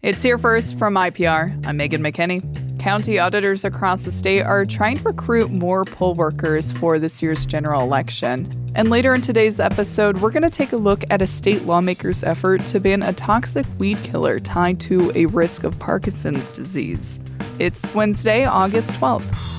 It's here first from IPR. I'm Megan McKinney. County auditors across the state are trying to recruit more poll workers for this year's general election. And later in today's episode, we're going to take a look at a state lawmaker's effort to ban a toxic weed killer tied to a risk of Parkinson's disease. It's Wednesday, August 12th.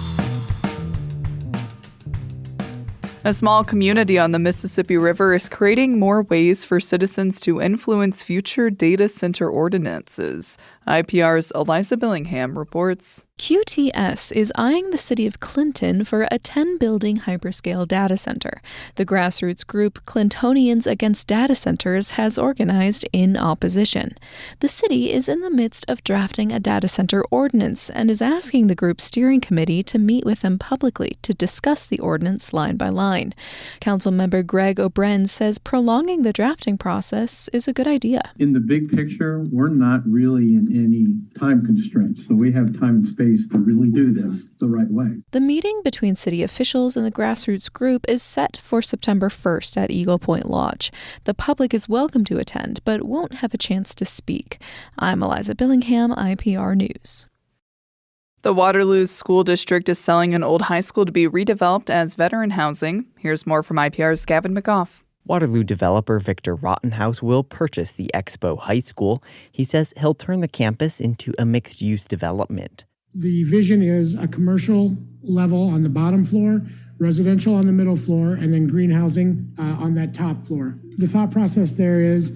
A small community on the Mississippi River is creating more ways for citizens to influence future data center ordinances. IPR's Eliza Billingham reports. QTS is eyeing the city of Clinton for a 10-building hyperscale data center. The grassroots group Clintonians Against Data Centers has organized in opposition. The city is in the midst of drafting a data center ordinance and is asking the group's steering committee to meet with them publicly to discuss the ordinance line by line. Councilmember Greg O'Brien says prolonging the drafting process is a good idea. In the big picture, we're not really in any time constraints, so we have time and space to really do this the right way. The meeting between city officials and the grassroots group is set for September 1st at Eagle Point Lodge. The public is welcome to attend, but won't have a chance to speak. I'm Eliza Billingham, IPR News. The Waterloo School District is selling an old high school to be redeveloped as veteran housing. Here's more from IPR's Gavin McGough. Waterloo developer Victor Rottenhouse will purchase the Expo High School. He says he'll turn the campus into a mixed-use development. The vision is a commercial level on the bottom floor, residential on the middle floor, and then green housing on that top floor. The thought process there is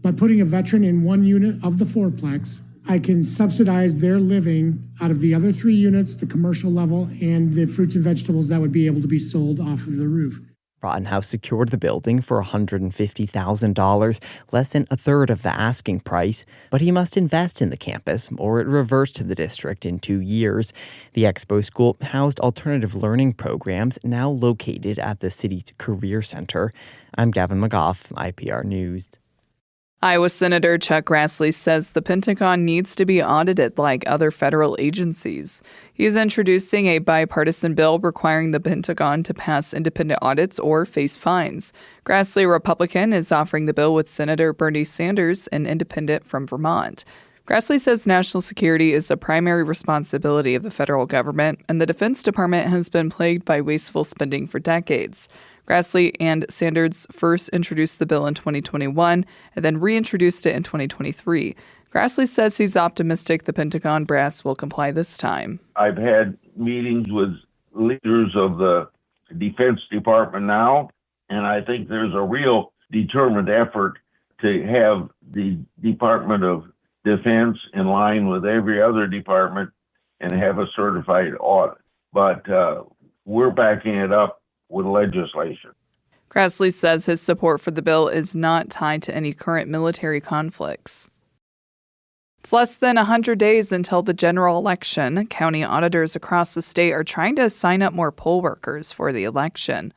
by putting a veteran in one unit of the fourplex, I can subsidize their living out of the other three units, the commercial level, and the fruits and vegetables that would be able to be sold off of the roof. Rottenhouse secured the building for $150,000, less than a third of the asking price, but he must invest in the campus or it reverts to the district in 2 years. The Expo School housed alternative learning programs now located at the city's Career Center. I'm Gavin McGough, IPR News. Iowa Senator Chuck Grassley says the Pentagon needs to be audited like other federal agencies. He is introducing a bipartisan bill requiring the Pentagon to pass independent audits or face fines. Grassley, a Republican, is offering the bill with Senator Bernie Sanders, an independent from Vermont. Grassley says national security is the primary responsibility of the federal government, and the Defense Department has been plagued by wasteful spending for decades. Grassley and Sanders first introduced the bill in 2021 and then reintroduced it in 2023. Grassley says he's optimistic the Pentagon brass will comply this time. I've had meetings with leaders of the Defense Department now, and I think there's a real determined effort to have the Department of Defense in line with every other department and have a certified audit. But we're backing it up with legislation. Grassley says his support for the bill is not tied to any current military conflicts. It's less than 100 days until the general election. County auditors across the state are trying to sign up more poll workers for the election.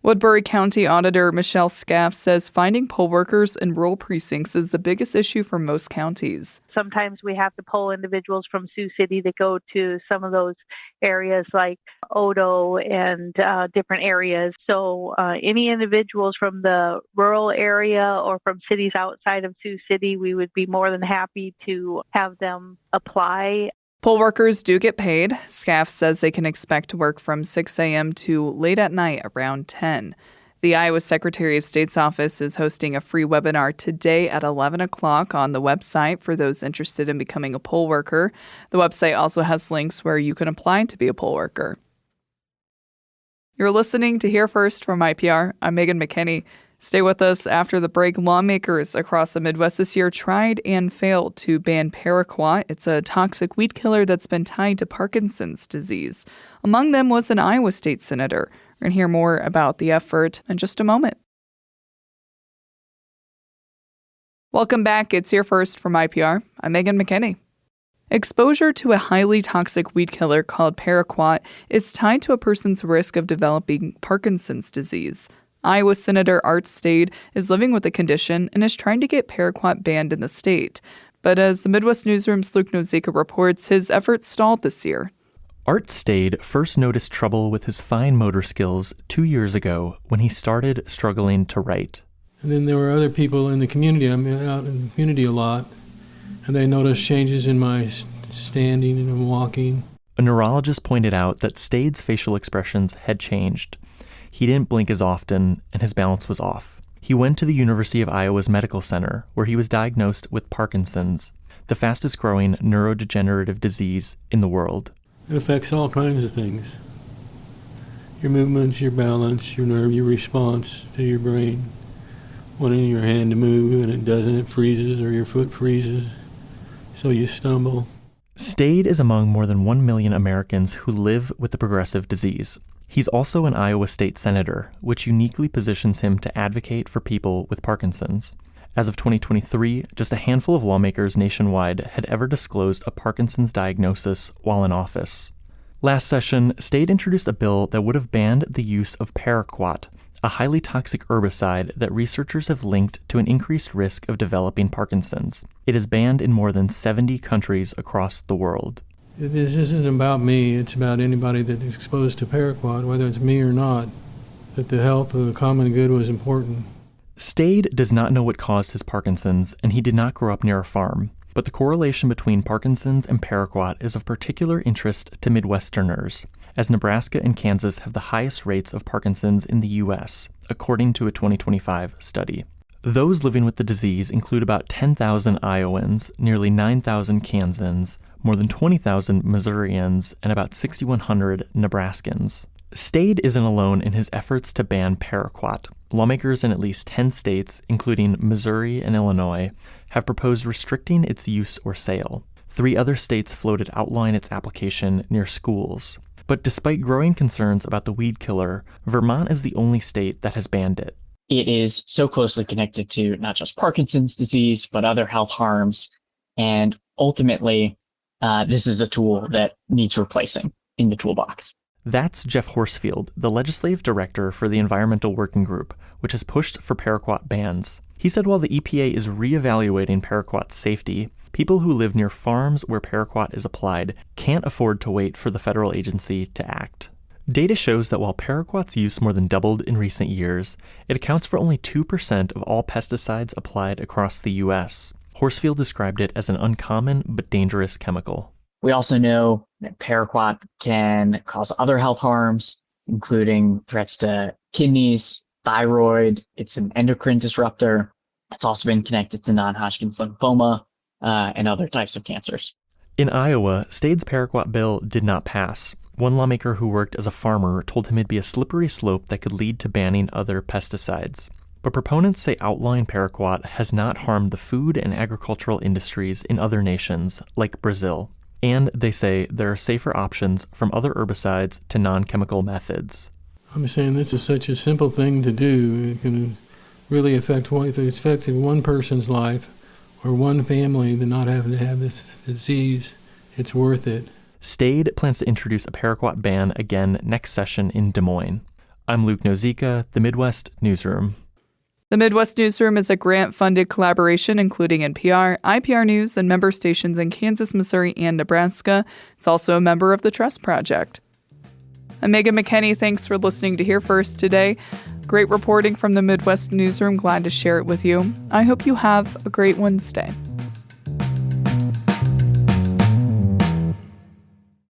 Woodbury County Auditor Michelle Scaff says finding poll workers in rural precincts is the biggest issue for most counties. Sometimes we have to pull individuals from Sioux City to go to some of those areas like Odo and different areas. So any individuals from the rural area or from cities outside of Sioux City, we would be more than happy to have them apply. Poll workers do get paid. Scaff says they can expect to work from 6 a.m. to late at night around 10. The Iowa Secretary of State's office is hosting a free webinar today at 11 o'clock on the website for those interested in becoming a poll worker. The website also has links where you can apply to be a poll worker. You're listening to Hear First from IPR. I'm Megan McKinney. Stay with us after the break. Lawmakers across the Midwest this year tried and failed to ban paraquat. It's a toxic weed killer that's been tied to Parkinson's disease. Among them was an Iowa state senator. We're going to hear more about the effort in just a moment. Welcome back. It's Here First from IPR. I'm Megan McKinney. Exposure to a highly toxic weed killer called paraquat is tied to a person's risk of developing Parkinson's disease. Iowa Senator Art Stade is living with the condition and is trying to get paraquat banned in the state. But as the Midwest Newsroom's Luke Nozeka reports, his efforts stalled this year. Art Stade first noticed trouble with his fine motor skills 2 years ago when he started struggling to write. And then there were other people in the community. I'm out in the community a lot. And they noticed changes in my standing and walking. A neurologist pointed out that Stade's facial expressions had changed. He didn't blink as often, and his balance was off. He went to the University of Iowa's Medical Center, where he was diagnosed with Parkinson's, the fastest growing neurodegenerative disease in the world. It affects all kinds of things. Your movements, your balance, your nerve, your response to your brain. Wanting your hand to move and it doesn't, it freezes, or your foot freezes, so you stumble. Stade is among more than 1 million Americans who live with the progressive disease. He's also an Iowa state senator, which uniquely positions him to advocate for people with Parkinson's. As of 2023, just a handful of lawmakers nationwide had ever disclosed a Parkinson's diagnosis while in office. Last session, Stade introduced a bill that would have banned the use of paraquat, a highly toxic herbicide that researchers have linked to an increased risk of developing Parkinson's. It is banned in more than 70 countries across the world. This isn't about me, it's about anybody that is exposed to paraquat, whether it's me or not, that the health of the common good was important. Stade does not know what caused his Parkinson's, and he did not grow up near a farm. But the correlation between Parkinson's and paraquat is of particular interest to Midwesterners, as Nebraska and Kansas have the highest rates of Parkinson's in the U.S., according to a 2025 study. Those living with the disease include about 10,000 Iowans, nearly 9,000 Kansans, more than 20,000 Missourians, and about 6,100 Nebraskans. Stade isn't alone in his efforts to ban paraquat. Lawmakers in at least 10 states, including Missouri and Illinois, have proposed restricting its use or sale. 3 other states floated outlawing its application near schools. But despite growing concerns about the weed killer, Vermont is the only state that has banned it. It is so closely connected to not just Parkinson's disease, but other health harms. And ultimately, this is a tool that needs replacing in the toolbox. That's Jeff Horsfield, the legislative director for the Environmental Working Group, which has pushed for paraquat bans. He said while the EPA is reevaluating paraquat's safety, people who live near farms where paraquat is applied can't afford to wait for the federal agency to act. Data shows that while paraquat's use more than doubled in recent years, it accounts for only 2% of all pesticides applied across the U.S. Horsfield described it as an uncommon but dangerous chemical. We also know that paraquat can cause other health harms, including threats to kidneys, thyroid. It's an endocrine disruptor. It's also been connected to non-Hodgkin's lymphoma and other types of cancers. In Iowa, Stade's paraquat bill did not pass. One lawmaker who worked as a farmer told him it'd be a slippery slope that could lead to banning other pesticides. But proponents say outlawing paraquat has not harmed the food and agricultural industries in other nations, like Brazil. And they say there are safer options from other herbicides to non-chemical methods. I'm saying this is such a simple thing to do. It can really affect if it's affected one person's life or one family, then not having to have this disease, it's worth it. Stade plans to introduce a paraquat ban again next session in Des Moines. I'm Luke Nozica, the Midwest Newsroom. The Midwest Newsroom is a grant-funded collaboration including NPR, IPR News, and member stations in Kansas, Missouri, and Nebraska. It's also a member of the Trust Project. I'm Megan McKenney. Thanks for listening to Here First today. Great reporting from the Midwest Newsroom. Glad to share it with you. I hope you have a great Wednesday.